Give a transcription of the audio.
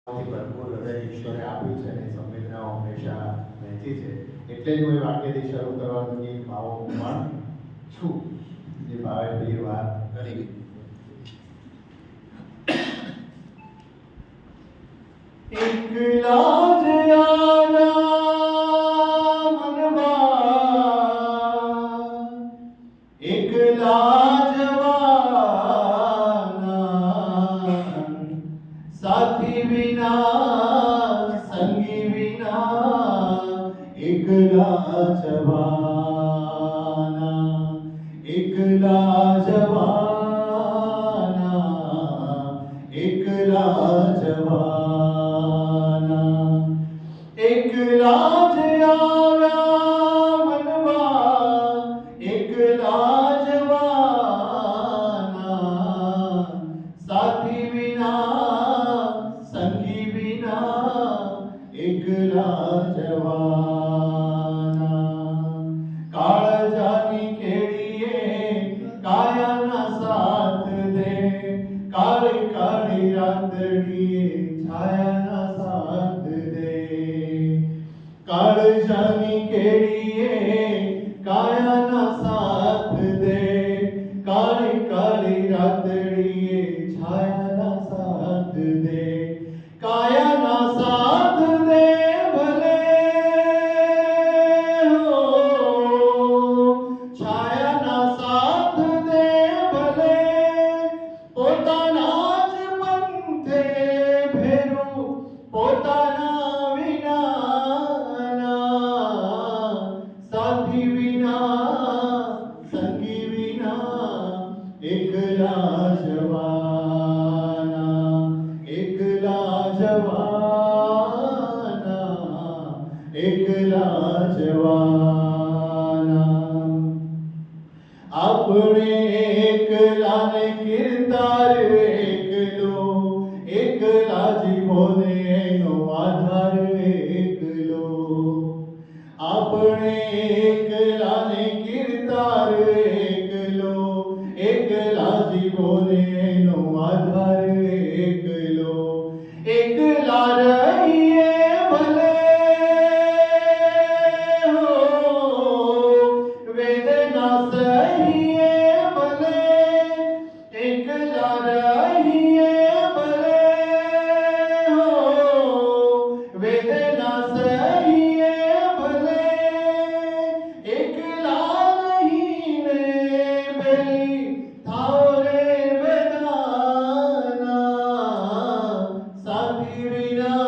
ભરપૂર હૃદય ઈશ્વરે આપ્યું છે અને સંવેદનાઓ હંમેશા વહેંચી છે. એટલે જ હું એ વાક્યથી શરૂ કરવાનું કે ભાવો પણ છું, જે ભાવે બે વાર કરી એકલા જ આયા મનમાં, એકલા જવાના, સાથી વિના સંગી વિના, એકલા જવાના, એકલા જવાના, એકલા જવાના, એકલા જ આવ્યા મનમાં, એકલા જવાના, સાથી વિના સંગી વિના, એકલા જવાના. કાળજાની કેડીએ કાયાના સાથ દે, કાળી કાળી રાતડીએ છાયાના સાથ દે. કાળજાની કેડીએ કાયાના સાથ દે, કાળી કાળી રાતડીએ છાયાના સાથ દે. કાયાના સાથ દે ભલે હો, છાયાના સાથ દે ભલે, પોતાના જ પંથે ભેરું પોતાના વિનાના, સાથી વિના સંગી વિના, એકલા જવાના, એકલા જવાના, એકલા જવાના. આપણે એકલાને કિરદાર એકલો, એકલા જીવોને એનો આધાર એકલો. આપણે એકલાને કિરદાર એકલો, એકલા જીવોને એનો આધાર એકલો. એકલા રહીએ ભલે હો, વેદના સહીએ ભલે, એકલા રહીએ ભલે હો, વેદના સહીએ ભલે, એકલા રહીને બેલી થાઓ રે બધાના, સાથી વિના